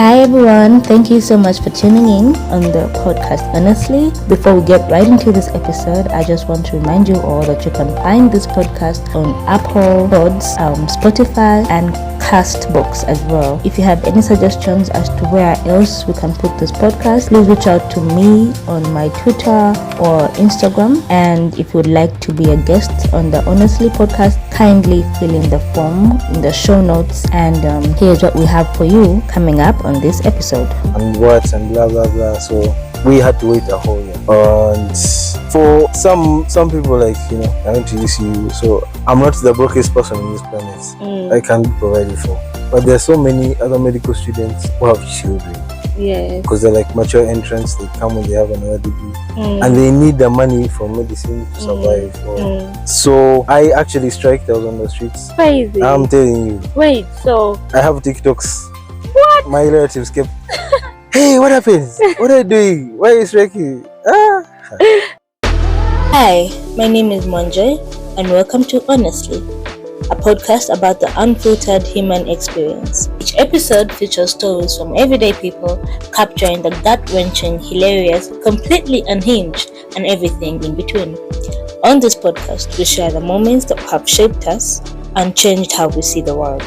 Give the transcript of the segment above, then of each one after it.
Hi everyone, thank you so much for tuning in on the podcast. Honestly, before we get right into this episode, I just want to remind you all that you can find this podcast on Apple Pods, Spotify, and Castbox as well. If you have any suggestions as to where else we can put this podcast, please reach out to me on my Twitter or Instagram. And if you would like to be a guest on the Honestly podcast, kindly fill in the form in the show notes. And here's what we have for you coming up on this episode. And what and blah blah blah. So we had to wait a whole year. And for some people, like, I went to UCU, so I'm not the brokest person on this planet. I can't provide it for. But there's so many other medical students who have children. Yeah. Because they're like mature entrants, they come when they have another degree. And they need the money from medicine to survive. So I actually striked. I was on the streets. Crazy. I'm telling you. Wait, so I have TikToks. What? My relatives kept, hey, what happens? What are you doing? Why are you striking? Hi, my name is Monjoy, and welcome to Honestly, a podcast about the unfiltered human experience. Each episode features stories from everyday people, capturing the gut-wrenching, hilarious, completely unhinged, and everything in between. On this podcast, we share the moments that have shaped us and changed how we see the world,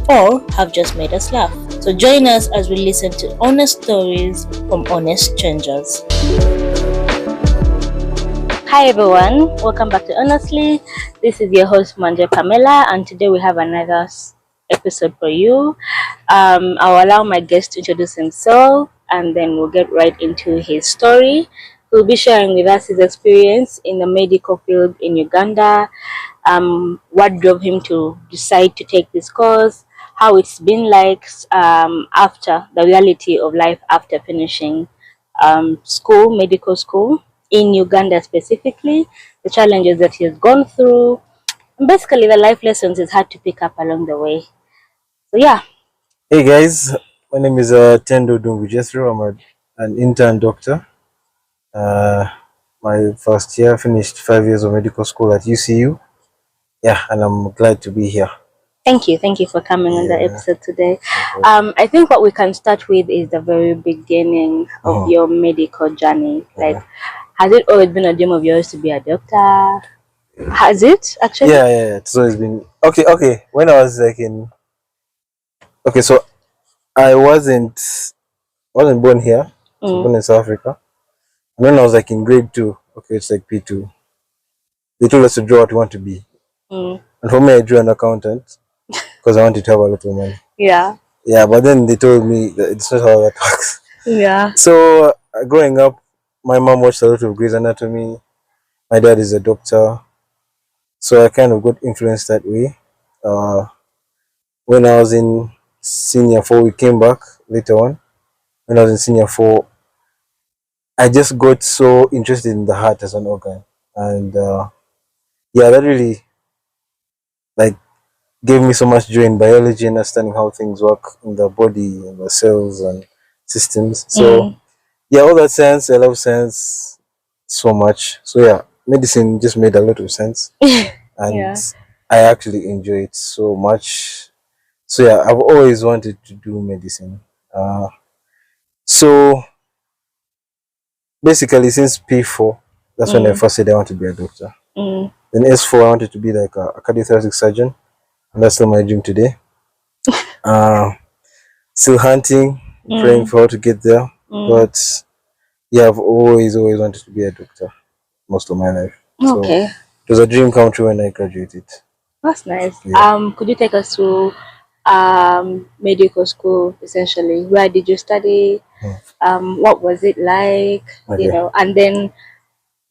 or have just made us laugh. So join us as we listen to honest stories from honest strangers. Hi everyone, welcome back to Honestly. This is your host Manje Pamela, and today we have another episode for you. I'll allow my guest to introduce himself, and then we'll get right into his story. He'll be sharing with us his experience in the medical field in Uganda, what drove him to decide to take this course, how it's been like after the reality of life after finishing medical school in Uganda specifically, the challenges that he has gone through, and basically the life lessons he's had to pick up along the way. So yeah. Hey guys, my name is Tendo. I'm an intern doctor. My first year, finished 5 years of medical school at UCU. Yeah, and I'm glad to be here. Thank you for coming on the episode today. I think what we can start with is the very beginning of your medical journey. Like, has it always been a dream of yours to be a doctor? Has it actually? Yeah. It's always been okay. When I was like so I wasn't born here. I was born in South Africa. And when I was like in grade 2, it's like P2. They told us to draw what we want to be. And for me, I drew an accountant because I wanted to have a lot of money. Yeah. Yeah, but then they told me that it's not how that works. Yeah. So growing up, my mom watched a lot of Grey's Anatomy. My dad is a doctor, so I kind of got influenced that way. When I was in senior 4, we came back later on. When I was in senior 4, I just got so interested in the heart as an organ, and that really like gave me so much joy in biology, understanding how things work in the body and the cells and systems. So all that science, I love science so much. So medicine just made a lot of sense. And I actually enjoy it so much. So I've always wanted to do medicine. So basically since P4, that's when I first said I want to be a doctor. Then S4, I wanted to be like a cardiothoracic surgeon, and that's still my dream today. Still hunting, praying for how to get there. But I've always wanted to be a doctor most of my life. Okay. So it was a dream come true when I graduated. That's nice. Could you take us through medical school essentially? Where did you study? What was it like? Okay. And then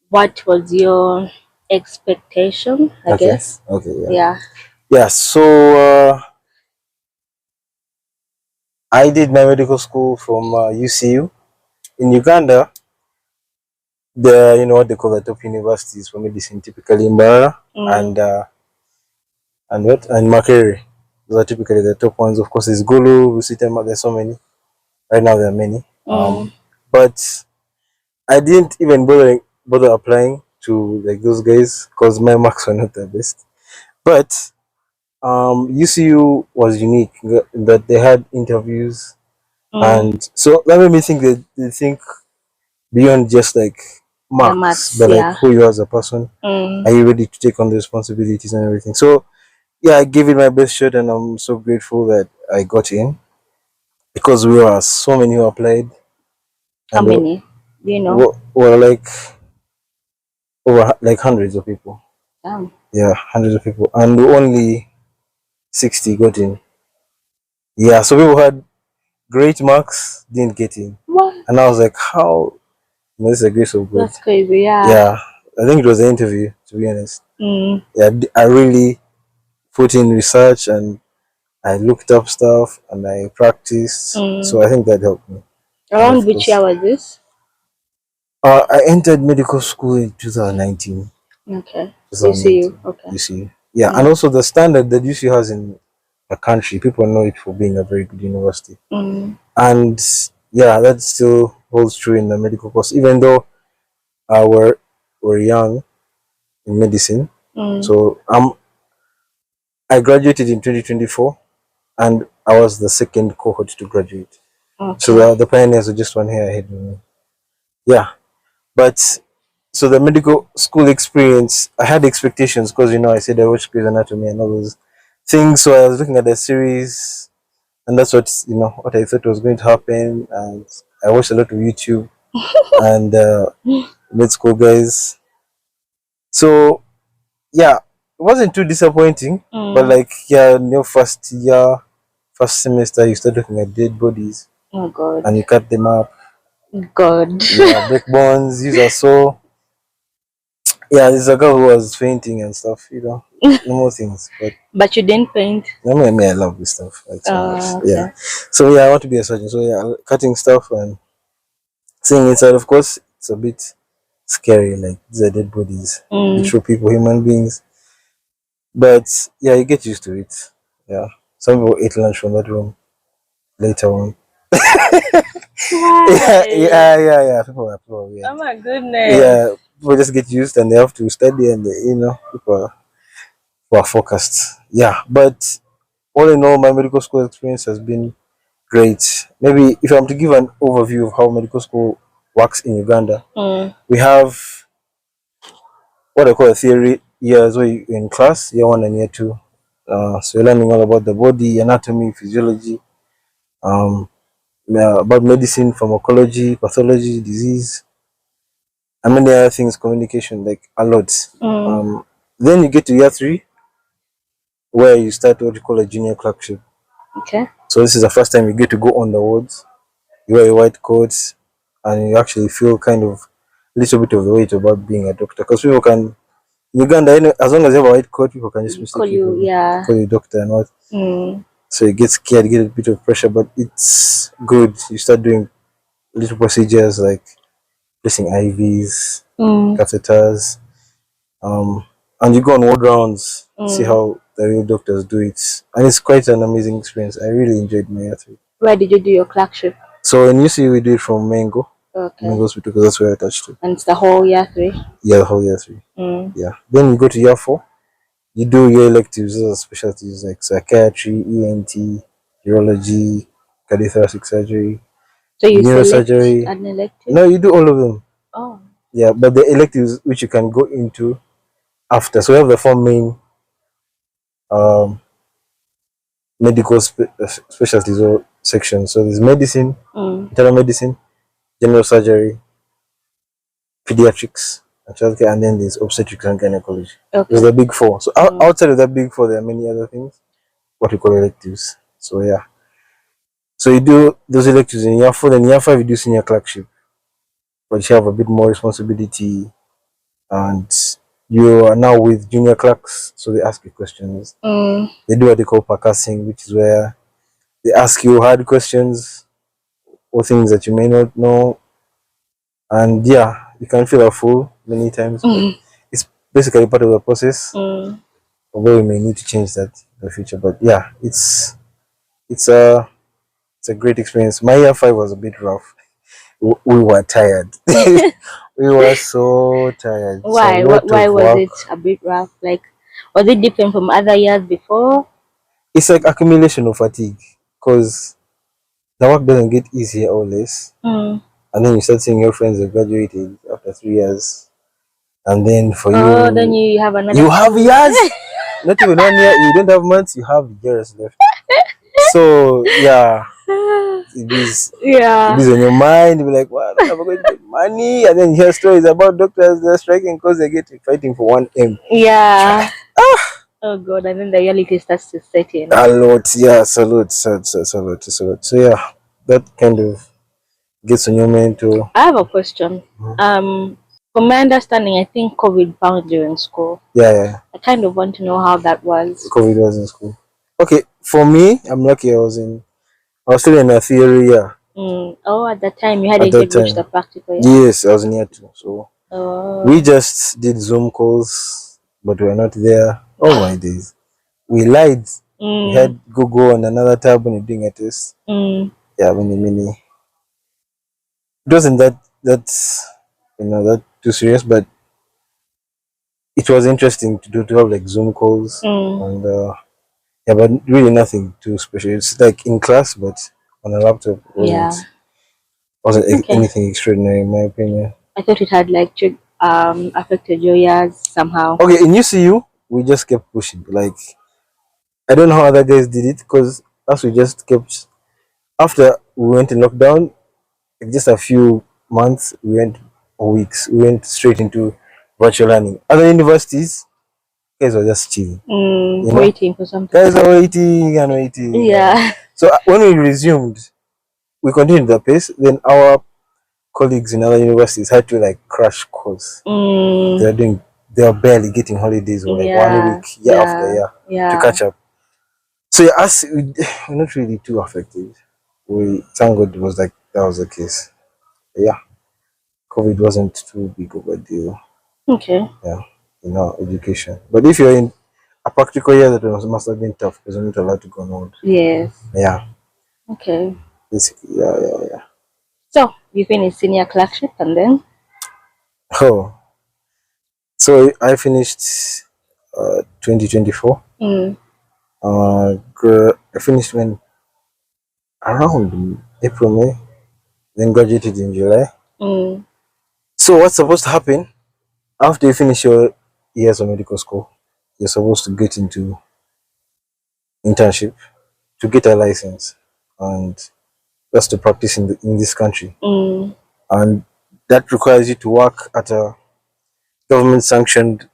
what was your expectation, I guess? Okay. Yeah, so I did my medical school from UCU. In Uganda, what they call the top universities for medicine, typically Mbarara and Makerere. Those are typically the top ones. Of course, there's Gulu, Rusitema, there's so many. Right now there are many. But I didn't even bother applying to like those guys because my marks were not the best. But UCU was unique in that they had interviews And so that made me think that they think beyond just like The marks, maths, but like yeah. who you are as a person. Are you ready to take on the responsibilities and everything? So yeah, I gave it my best shot, and I'm so grateful that I got in because we were so many who applied, How and many? Do you know? were like over like hundreds of people. Damn. Yeah, hundreds of people, and only 60 got in. Yeah, so people had great marks, didn't get in, What? and I was like, how? This is the grace of God. That's crazy, yeah. Yeah, I think it was an interview, to be honest. Mm. Yeah, I really put in research and I looked up stuff and I practiced. So I think that helped me. And Around of which year course, was this? I entered medical school in 2019. Okay. You see you. 2019. Okay. You see, yeah, and also the standard that UC has in a country, people know it for being a very good university, and yeah, that still holds true in the medical course, even though we're young in medicine. So I graduated in 2024, and I was the second cohort to graduate. Okay. So the pioneers are just one year ahead of me. Yeah, but so the medical school experience, I had expectations because I said I watched Grey's Anatomy and all those things. So I was looking at the series, and that's what I thought was going to happen. And I watched a lot of YouTube and med school guys. So yeah, it wasn't too disappointing, but like yeah, first year, first semester, you start looking at dead bodies. Oh God. And you cut them up. God. Yeah, break bones. These are so. Yeah, there's a girl who was fainting and stuff. Normal things. But you didn't paint. I love this stuff. Like so much. Okay. Yeah. So yeah, I want to be a surgeon. So yeah, cutting stuff and seeing inside. Of course, it's a bit scary. Like these are dead bodies, literal people, human beings. But yeah, you get used to it. Yeah. Some people ate lunch from that room later on. Why? Yeah. People are weird. Oh my goodness. Yeah, people just get used and they have to study and people are focused. Yeah, but all in all, my medical school experience has been great. Maybe if I'm to give an overview of how medical school works in Uganda, we have what I call a theory years where you in class, year one and year two. So you're learning all about the body, anatomy, physiology, um, about medicine, pharmacology, pathology, disease, and many other things, communication, like a lot. Then you get to year three, where you start what you call a junior clerkship. Okay. So this is the first time you get to go on the wards. You wear a white coat, and you actually feel kind of a little bit of the weight about being a doctor. Because people can, in Uganda, as long as you have a white coat, people can just mistake you, call you doctor and what. So you get scared, get a bit of pressure, but it's good. You start doing little procedures like placing IVs, catheters, and you go on ward rounds, see how the real doctors do it, and it's quite an amazing experience. I really enjoyed my year three. Where did you do your clerkship? So in UC we do it from Mango, Mango Hospital, because that's where I attached to. And it's the whole year three. Yeah, the whole year three. Yeah. Then you go to year four. You do your electives, those are specialties like psychiatry, ENT, urology, cardiothoracic surgery, so you neurosurgery. An elective? No, you do all of them. Oh. Yeah, but the electives which you can go into after. So we have the four main medical specialties or sections. So there's medicine, internal medicine, general surgery, pediatrics, and childcare, and then there's obstetrics and gynecology. Okay. There's the big four. So outside of that big four, there are many other things, what we call electives. So yeah. So you do those electives in year four, then year five you do senior clerkship. But you have a bit more responsibility, and you are now with junior clerks, so they ask you questions. They do what they call percussing, which is where they ask you hard questions or things that you may not know. And yeah, you can feel a fool many times, but it's basically part of the process. Although we may need to change that in the future. But yeah, it's a great experience. My year five was a bit rough. We were tired. We were so tired. Why? Why was it a bit rough? Like, was it different from other years before? It's like accumulation of fatigue, because the work doesn't get easier or less. Mm. And then you start seeing your friends have graduated after 3 years. And then for Oh, you, then you have another. you have years, not even 1 year, you don't have months, you have years left. So, yeah, it is. It Yeah. is on your mind. You'll be like, "Well, I'm going to get money," and then you hear stories about doctors they're striking because they get fighting for 1 M. Yeah. Oh God, and then the reality starts to set in. A lot, yeah. Salute. So yeah, that kind of gets on your mind too. I have a question. From my understanding, I think COVID found you in school. Yeah. I kind of want to know how that was. COVID was in school. Okay, for me, I'm lucky. I was still in a theory year Oh, at that time you at hadn't that yet reached the time. practical yet. Yes, I was in year 2. So we Oh. just did Zoom calls, but we're not there. Oh my days. We lied. We Mm, had Google on another tab when you're doing a test. mm, Yeah, mini. It wasn't that too serious, but it was interesting to have like Zoom calls mm. and yeah, but really nothing too special. It's like in class, but on a laptop. Yeah. Wasn't Okay. anything extraordinary in my opinion. I thought it had like affected your years somehow. Okay, in UCU, we just kept pushing. Like I don't know how other guys did it because us we just kept after we went in lockdown, like just a few months, we went or weeks, we went straight into virtual learning. Other universities, guys were just chilling. Waiting for something. Guys are waiting and waiting. Yeah. So when we resumed, we continued the pace. Then our colleagues in other universities had to like crash course. They are barely getting holidays or like 1 week year after year to catch up. So yeah, we're not really too affected. We thank God it was like that was the case. But yeah, COVID wasn't too big of a deal. Okay. Yeah, in our education. But if you're in a practical year, must have been tough because you're not allowed to go on. Yes. Yeah. Okay. Basically, yeah. So you finished senior clerkship and then? Oh, so I finished 2024. I finished when around April, May, then graduated in July. So what's supposed to happen after you finish your years of medical school? You're supposed to get into internship to get a license, and that's to practice in this country. And that requires you to work at a government sanctioned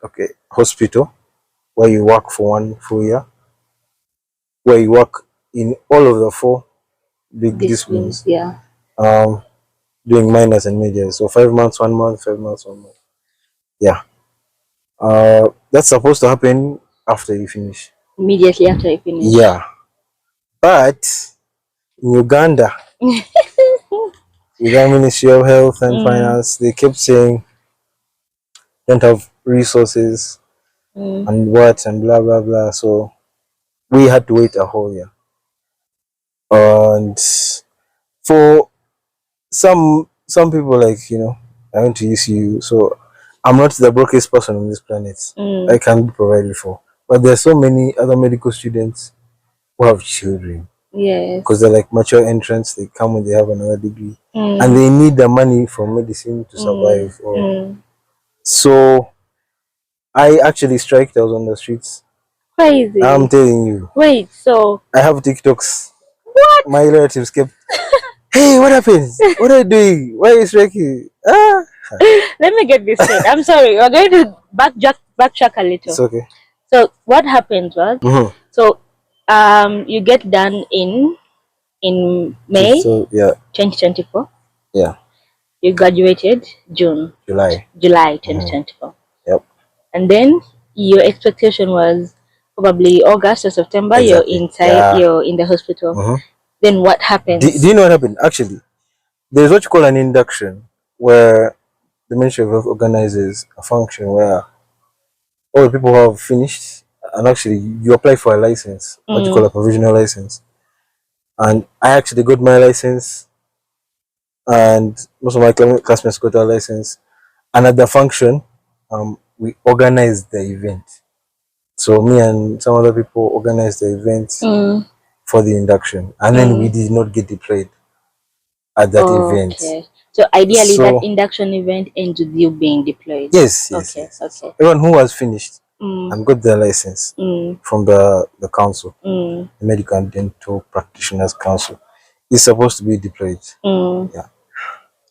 hospital where you work for 1 full year, where you work in all of the 4 big disciplines, Yeah. doing minors and majors. So 5 months, 1 month, 5 months, 1 month. Yeah. That's supposed to happen after you finish. Immediately after you finish. Yeah. But in Uganda, Uganda Ministry of Health and Finance, they kept saying don't have resources and what and blah blah blah. So we had to wait a whole year. And for some people, like I went to UCU, so I'm not the brokest person on this planet. I can be provided for, but there's so many other medical students who have children. Yes. Because they're like mature entrants, they come when they have another degree, and they need the money from medicine to survive. So I actually striked. I was on the streets. Crazy. I'm telling you. Wait, so I have TikToks. What? My relatives kept, hey, what happened? What are you doing? Why are you striking? Let me get this straight. I'm sorry. We're going to backtrack a little. It's okay. So what happened was, so you get done in May, So yeah, 2024. yeah. You graduated July 2024. Yep. And then your expectation was probably August or September. Exactly. You're inside. Yeah. You're in the hospital. Then what happens? Do you know what happened? Actually, there's what you call an induction, where the Ministry of Health organizes a function where all the people who have finished, and actually you apply for a license, what you call a provisional license. And I actually got my license, and most of my classmates got their license. And at the function, we organized the event. So me and some other people organized the event for the induction, and then we did not get deployed. at that event. Okay. So ideally, that So induction event ends with you being deployed. yes, Okay. yes. Okay. Everyone who has finished Mm, and got their license mm, from the council, mm, the Medical and Dental Practitioners Council, is supposed to be deployed. mm. Yeah.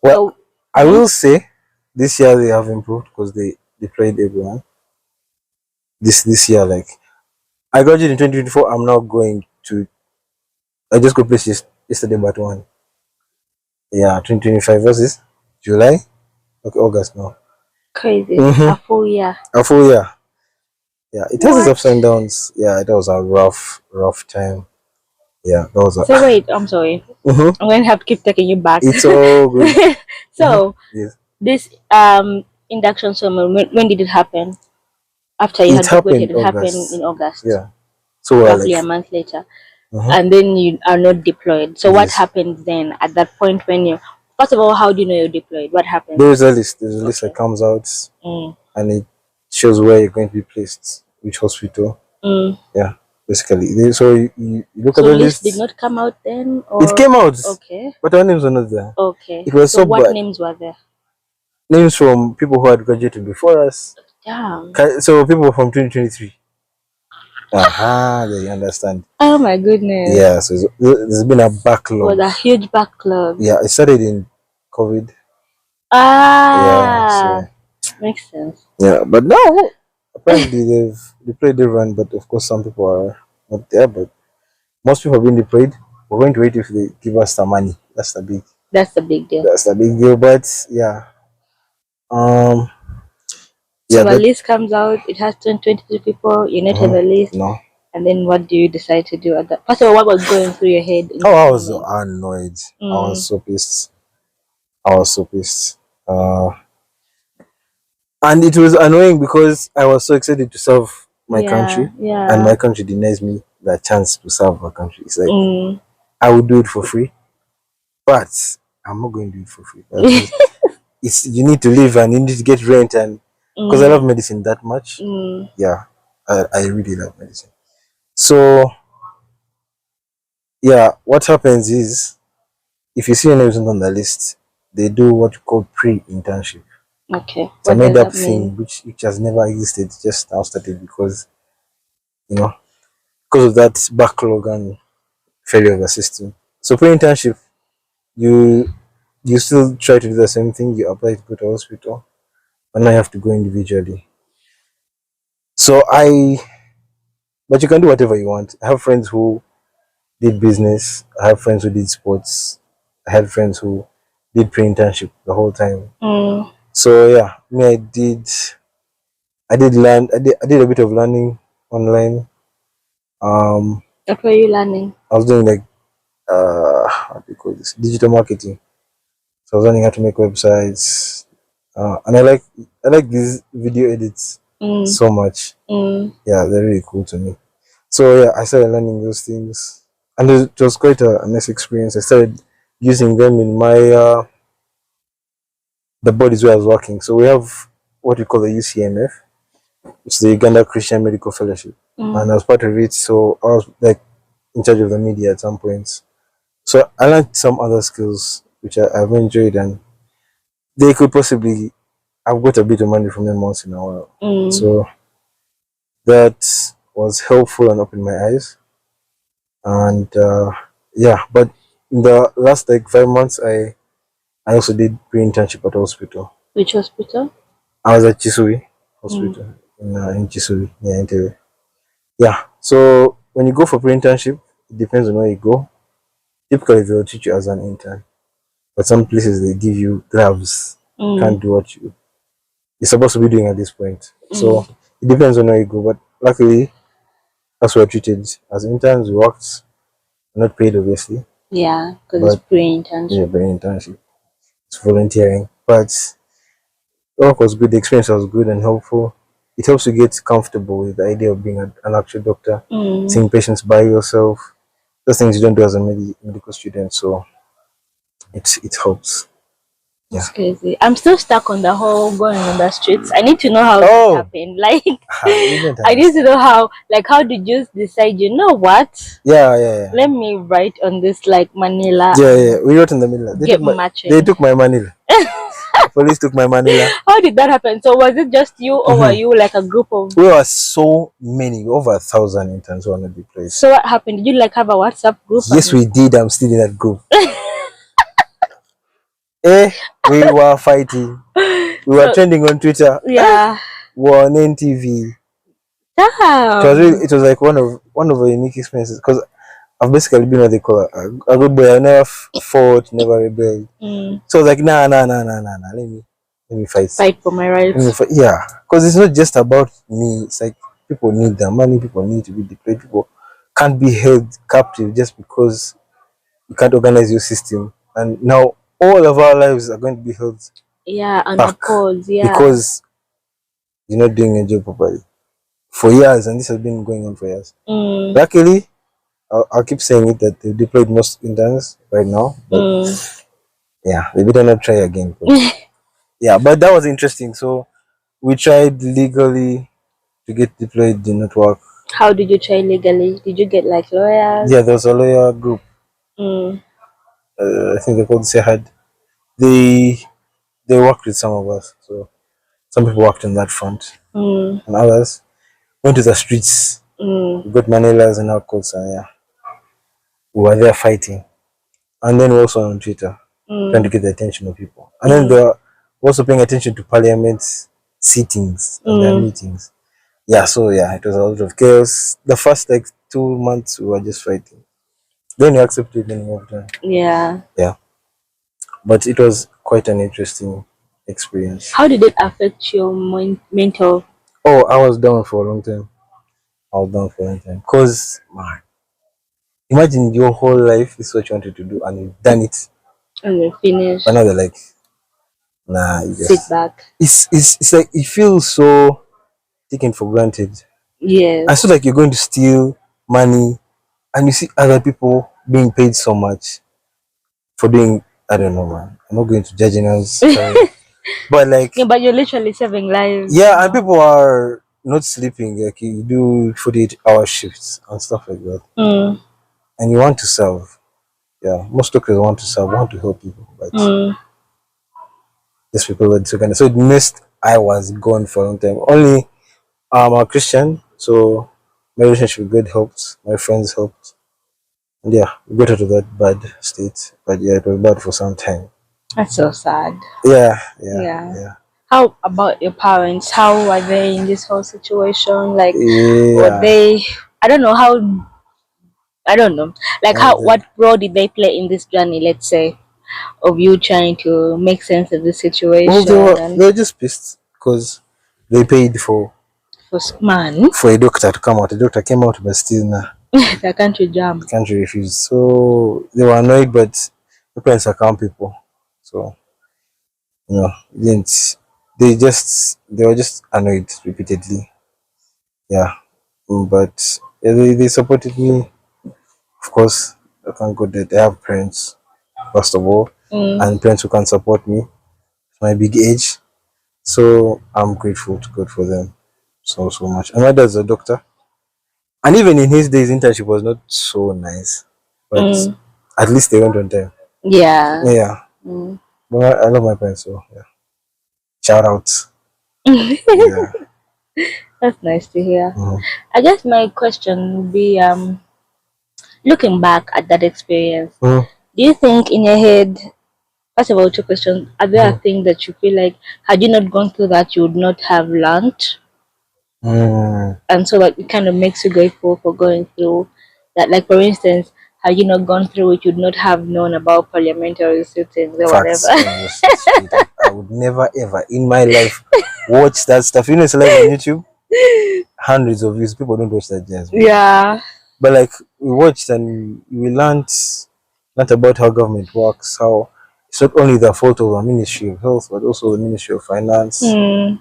Well, So, I mhm. will say this year they have improved because they deployed everyone. This year, like I graduated in 2024. I'm now going to. I just got placed yesterday, but one. Yeah, 2025 versus July. Okay, August now. Crazy. A Mm-hmm. full year. A full year. Yeah, it has its ups What? and downs. Yeah, that was a rough time. Yeah, that was a. So wait, I'm sorry. Mm-hmm. I'm going to have to keep taking you back. It's all good. Mm-hmm. So Yes, this induction ceremony, when did it happen? After you it had happened graduated, it happened in August. August, Yeah, so we're roughly like, a month later, mm-hmm. and then you are not deployed. So what Yes. happens then at that point when you? First of all, how do you know you're deployed? What happens? There's a list. There's a list that Okay. comes out, Mm. and it shows where you're going to be placed, which hospital. Mm. Yeah, basically. So you look at So the list did list. not come out then, It or came out, okay, but our names were not there. okay. It was So so what bad. names were there? Names from people who had graduated before us. Damn. So people from 2023. Aha, they understand. Oh my goodness. Yeah, so there's been a It was backlog. a huge backlog. Yeah, it started in COVID. Yeah, Ah, so makes sense. yeah, but now apparently they've deployed everyone, but of course some people are not there. But most people have been deployed. We're going to wait if they give us the money. That's the big deal. That's the big deal. But yeah, um, So yeah, the that list comes out, it has 22 people, you're not on the list, no. and then what do you decide to do at that? First of all, what was going through your head in Oh, that I was moment? annoyed. I was Mm, so pissed. I was so pissed. And it was annoying because I was so excited to serve my yeah, country, and yeah. my country denies me the chance to serve my country. It's like Mm. I would do it for free, but I'm not going to do it for free. Because it's you need to live and you need to get rent, and because I Mm, love medicine that much, mm. yeah, I really love medicine. So yeah, what happens is if you see your name isn't on the list, they do what you call pre-internship. Okay, It's a what does made-up that mean? thing which has never existed, just now started because you know because of that backlog and failure of the system. So pre-internship, you you still try to do the same thing. You apply to go to hospital, but now you have to go individually. So but you can do whatever you want. I have friends who did business. I have friends who did sports. I had friends who did pre-internship the whole time. Mm. So yeah, me I did learn. I did a bit of learning online. Um, What were you learning? I was doing like what do you call this? Digital marketing. So I was learning how to make websites, and I like these video edits Mm, so much. mm. Yeah, they're really cool to me. So yeah, I started learning those things, and it was quite a nice experience. I started using them in my the bodies where I was working. So we have what we call the UCMF, it's the Uganda Christian Medical Fellowship, and I Mm. was part of it. So I was like in charge of the media at some points. So I learned some other skills which I've enjoyed, and they could possibly I've got a bit of money from them once in a while. Mm. So that was helpful and opened my eyes. And yeah, but in the last like 5 months, I also did pre-internship at hospital. Which hospital? I was at Chisui Mm. Hospital in Chisui, yeah, in Tendo. Yeah. So when you go for pre-internship, it depends on where you go. Typically, they'll teach you as an intern, but some places they give you gloves. You Mm. can't do what you're supposed to be doing at this point. Mm. So it depends on where you go. But luckily, as we are treated as interns, we worked, not paid obviously, Yeah, because it's but yeah, pre-internship. by internship, it's volunteering. But the work was good, the experience was good and helpful. It helps you get comfortable with the idea of being an actual doctor, Mm. seeing patients by yourself. Those things you don't do as a medical student, so it helps. It's crazy. I'm still stuck on the whole going on the streets. I need to know how this happened. Like, I need to know how. Like, how did you decide? You know what? Yeah. Let me write on this like Manila. Yeah. We wrote in the middle. They took my Manila. Police took my Manila. How did that happen? So was it just you, or were you like a group of? We were so many, over 1,000 interns who wanted to be placed. So what happened? Did you like have a WhatsApp group? Yes, we did. I'm still in that group. We were fighting. We were trending on Twitter. Yeah. We were on NTV. Damn. It was like one of the unique experiences, because I've basically been what they call a good boy. I never fought, never rebelled. So I was like, nah. Let me fight. Fight for my rights. Yeah, because it's not just about me. It's like people need their money. People need to be deployed. People can't be held captive just because you can't organize your system. And now all of our lives are going to be held on a pause. Because you're not doing your job properly for years, and this has been going on for years. Luckily, I'll keep saying it that they've deployed most interns right now, but yeah, they better not try again. Yeah, but that was interesting. So we tried legally to get deployed, did not work. How did you try legally? Did you get like lawyers? Yeah, there was a lawyer group. I think they called Sehad. They worked with some of us. So some people worked on that front, and others went to the streets. We got Manilas and our codes, and yeah, we were there fighting. And then we also on Twitter, trying to get the attention of people. And then they were also paying attention to parliament sittings and their meetings. Yeah, so yeah, it was a lot of chaos. The first like 2 months we were just fighting. Then we accepted and moved on. Yeah. But it was quite an interesting experience. How did it affect your mental? Oh, I was down for a long time. Because, man, imagine your whole life is what you wanted to do and you've done it. And you finished. But now they're like, nah, you just sit back. It's like it feels so taken for granted. Yes. I feel like you're going to steal money and you see other people being paid so much for doing, I don't know, man. I'm not going to judge anyone's but like, yeah, but you're literally saving lives. Yeah, and people are not sleeping. Like you do 48-hour shifts and stuff like that, and you want to serve. Yeah, most doctors want to serve, want to help people, but these people are so kind of. So it missed. I was gone for a long time. Only I'm a Christian, so my relationship with God helped. My friends helped. And yeah, we got out of that bad state. But yeah, it was bad for some time. That's so sad. Yeah. How about your parents? How were they in this whole situation? Like, were they? I don't know how. I don't know. Like, what role did they play in this journey? Let's say, of you trying to make sense of the situation. Well, they were just pissed because they paid for a doctor to come out. The doctor came out, but still nah. The country jammed. The country refused. So they were annoyed, but the parents are calm people. So they were just annoyed repeatedly. Yeah. But yeah, they supported me. Of course, I thank God that I have parents, first of all, and parents who can support me at my big age. So I'm grateful to God for them so much. And my dad's a doctor. And even in his days, internship was not so nice. But at least they went on time. Yeah. But I love my parents, so yeah. Shout out. Yeah. That's nice to hear. I guess my question would be looking back at that experience, do you think in your head, first of all, two questions, are there things that you feel like had you not gone through that you would not have learned? And so like it kind of makes you grateful for going through that. Like for instance, had you not gone through it, you'd not have known about parliamentary sittings or Facts. whatever. I would never ever in my life watch that stuff. It's live on YouTube. Hundreds of views. People don't watch that jazz. Yeah. But like we watched and we learned about how government works, how it's not only the fault of the Ministry of Health, but also the Ministry of Finance, and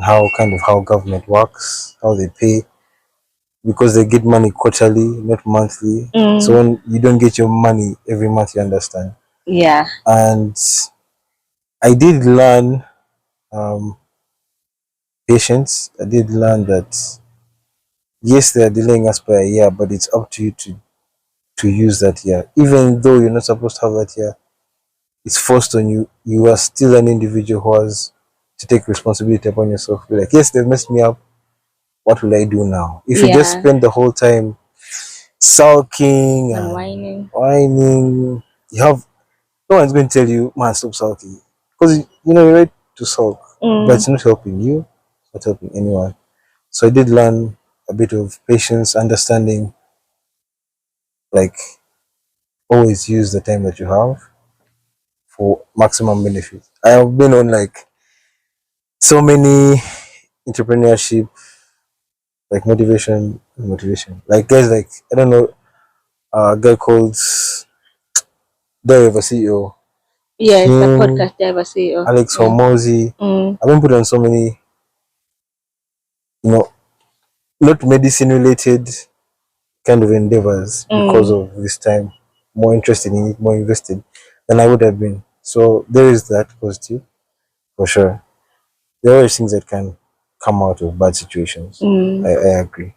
how government works, how they pay, because they get money quarterly, not monthly. So when you don't get your money every month, you understand. Yeah. And I did learn um, patience. I did learn that yes, they are delaying us by a year, but it's up to you to use that year. Even though you're not supposed to have that year, it's forced on you. You are still an individual who has to take responsibility upon yourself. Be like, yes, they've messed me up. What will I do now? If you just Yeah. spend the whole time sulking And and whining. whining, you have no one's going to tell you, man, stop sulking. Because you know you're right to sulk, but it's not helping you, it's not helping anyone. So I did learn a bit of patience, understanding, like always use the time that you have for maximum benefit. I have been on like so many entrepreneurship, like motivation. Like guys like I don't know, a guy called Dave, a CEO, Yes, the him, podcast driver CEO. Alex Yeah. Hormozy. Mm. I've been put on so many, you know, not medicine related kind of endeavors because Mm. of this time. More interested in it, more invested than I would have been. So there is that positive for sure. There are always things that can come out of bad situations. Mm. I agree.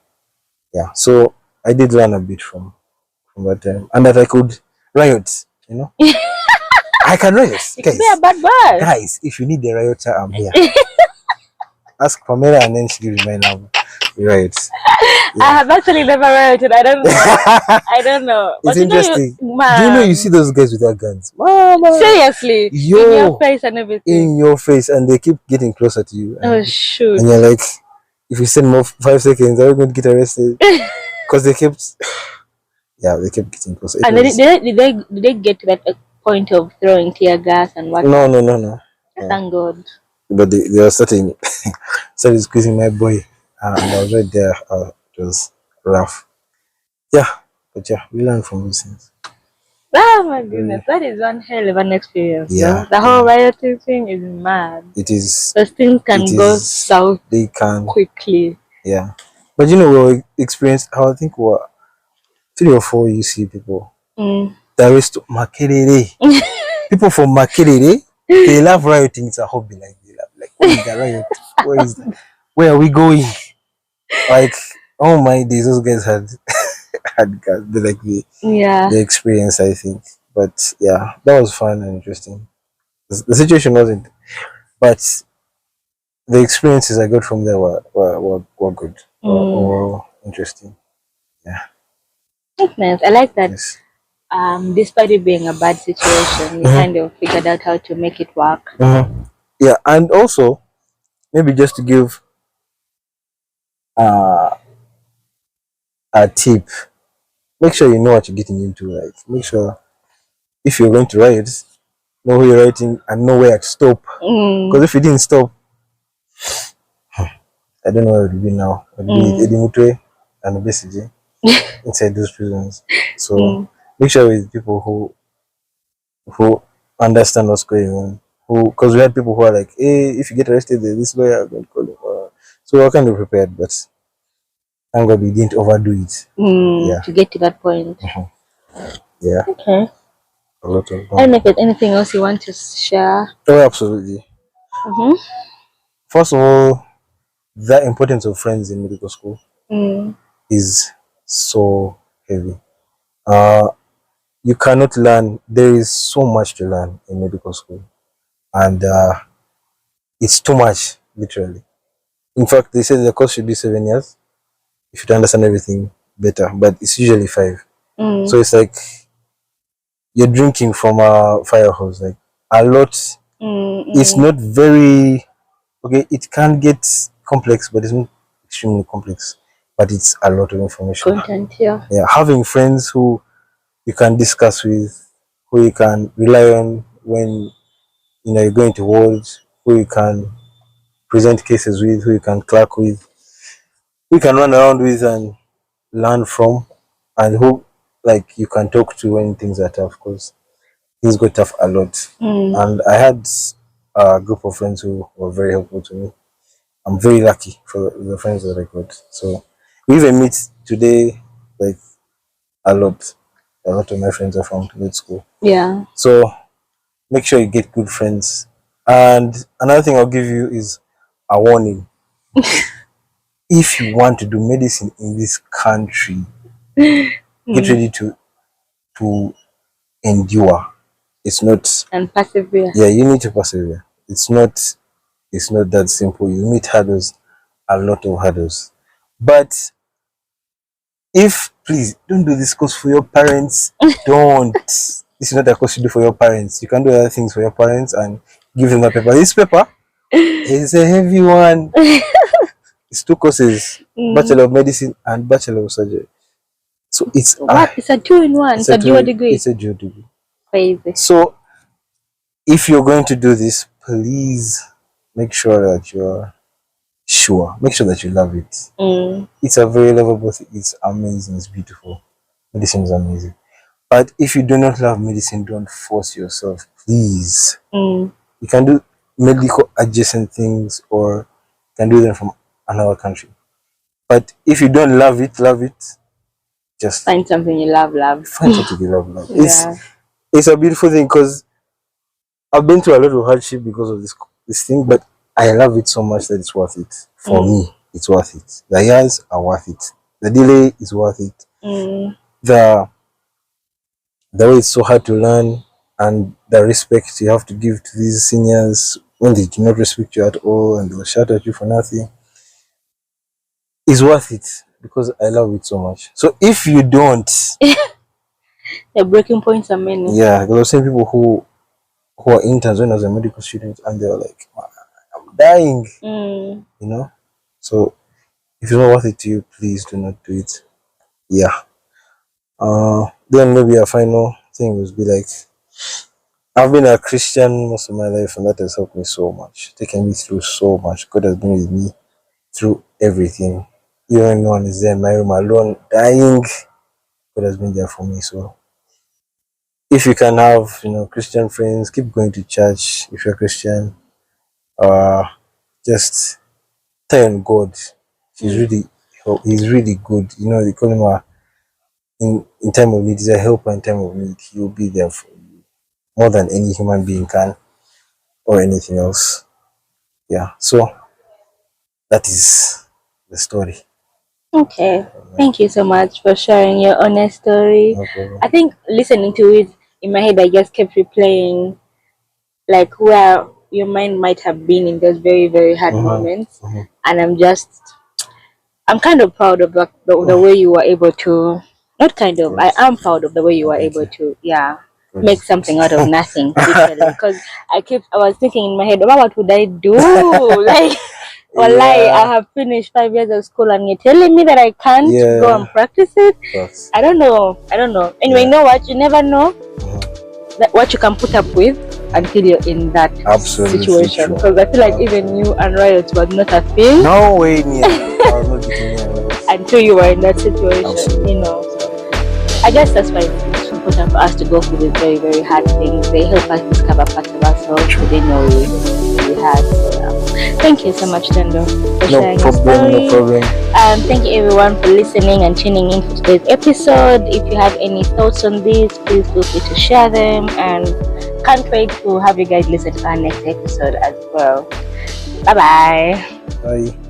Yeah. So I did learn a bit from that time, and that I could riot. You know, I can riot, You could be a guys. bad boy. Guys, if you need a rioter, I'm here. Ask Pamela, and then she gives you my number. Riot. I Yeah. have actually never read it. I don't know. I don't know. It's But you know, interesting. Do you know you see man, those guys with their guns? Mama, seriously, in your yo, face and everything. in your face, and they keep getting closer to you, Oh, and shoot. you're like, if you send more 5 seconds, are you going to get arrested? Because they kept, yeah, they kept getting closer. It And was did they get to that point of throwing tear gas and no, whatnot? no, no, no. No. Thank God. But they were started squeezing my boy, and I was right there. It was rough. Yeah, but yeah, we learn from those things. Oh my Really, goodness, that is one hell of an experience, though. yeah, The whole yeah. rioting thing is mad. It is. Those things It can go is. south They can. quickly. Yeah, but you know, we experienced. I think we were 3 or 4 UC people. Mm. There is to Makerere. People from Makerere, they love rioting. It's a hobby. Like they love. Like what is the riot? Where is? Where are we going? Like oh my days, those guys had got like Yeah. the experience. I think, but yeah, that was fun and interesting. The situation wasn't, but the experiences I got from there were good. Mm. Were interesting. Yeah. That's nice. I like that. Yes. Despite it being a bad situation, you Mhm. kind of figured out how to make it work. Yeah, and also maybe just to give uh, a tip, make sure you know what you're getting into. Like, make sure if you're going to write, know who you're writing and know where to stop. Mm. Because if you didn't stop, I don't know where it would be now. It would be Mm. Edimutwe and Besiji inside those prisons. So Mm. make sure with people who understand what's going on. Who, because we had people who are like, hey, if you get arrested, there's this lawyer going to call you. So we're kind of prepared, but thank God we didn't overdo it. Mm. Yeah. To get to that point. Yeah. Okay. A lot of I don't know if there's anything else you want to share. Oh, absolutely. Mm-hmm. First of all, the importance of friends in medical school Mm. is so heavy. Uh, you cannot learn. There is so much to learn in medical school, and it's too much, literally. In fact, they say the course should be 7 years if you to understand everything better, but it's usually 5. Mm. So it's like you're drinking from a fire hose. Like a lot. Mm. It's Mm. not very okay. It can get complex, but it's not extremely complex. But it's a lot of information. Content, yeah. Yeah, having friends who you can discuss with, who you can rely on when you're going to wards, who you can present cases with, who you can clerk with, who you can run around with and learn from, and who like you can talk to when things are tough. Because things got tough a lot, Mm. and I had a group of friends who were very helpful to me. I'm very lucky for the friends that I got. So we even meet today, like a lot. A lot of my friends are from good school. Yeah. So make sure you get good friends. And another thing I'll give you is a warning. If you want to do medicine in this country, get ready to endure. It's not, And persevere. yeah, you need to persevere. It's not that simple. You meet hurdles, a lot of hurdles. But if please don't do this course for your parents, don't. This is not a course you do for your parents. You can do other things for your parents and give them a paper. This paper is a heavy one. It's two courses, Bachelor of Medicine and Bachelor of Surgery. So it's What? It's a 2-in-1. It's a dual degree. It's a dual degree. Crazy. So if you're going to do this, please make sure that you're sure. Make sure that you love it. It's a very lovable thing. It's amazing. It's beautiful. Medicine is amazing. But if you do not love medicine, don't force yourself, please. You can do medical adjacent things or you can do them from another country. But if you don't love it, just find something you love. Find something you love. Yeah. It's a beautiful thing because I've been through a lot of hardship because of this thing, but I love it so much that it's worth it. For me, it's worth it. The years are worth it. The delay is worth it. The way it's so hard to learn and the respect you have to give to these seniors when they do not respect you at all and they'll shout at you for nothing is worth it because I love it so much. So if you don't, the breaking points are many. Yeah, there were some people who are interns when I was a medical student and they were like, I'm dying. You know? So if it's not worth it to you, please do not do it. Yeah. Then maybe a final thing would be like, I've been a Christian most of my life and that has helped me so much, taken me through so much. God has been with me through everything. Even when no one is there in my room alone, dying, God has been there for me. So if you can have, Christian friends, keep going to church if you're Christian. Just thank God. He's really good. They call him in time of need. He's a helper in time of need. He will be there for you more than any human being can or anything else. Yeah. So that is the story. Okay. Thank you so much for sharing your honest story. No problem. I think listening to it in my head, I just kept replaying like where your mind might have been in those very, very hard moments. And I'm kind of proud of the way you were able to, not kind of, I am proud of the way you were able to, make something out of nothing, literally. Because I was thinking in my head, what would I do? Like, I have finished 5 years of school and you're telling me that I can't go and practice it? I don't know. Anyway, you know what? You never know what you can put up with until you're in that situation. Because I feel like even you and riots was not a thing. No way near. I was not getting near. Until you were in that situation, So I guess that's why it's important for us to go through these very, very hard things. They help us discover parts of ourselves we didn't know we had. So, thank you so much, Tendo, for sharing your story. No problem. Thank you everyone for listening and tuning in for today's episode. If you have any thoughts on this, please feel free to share them, and can't wait to have you guys listen to our next episode as well. Bye-bye. Bye.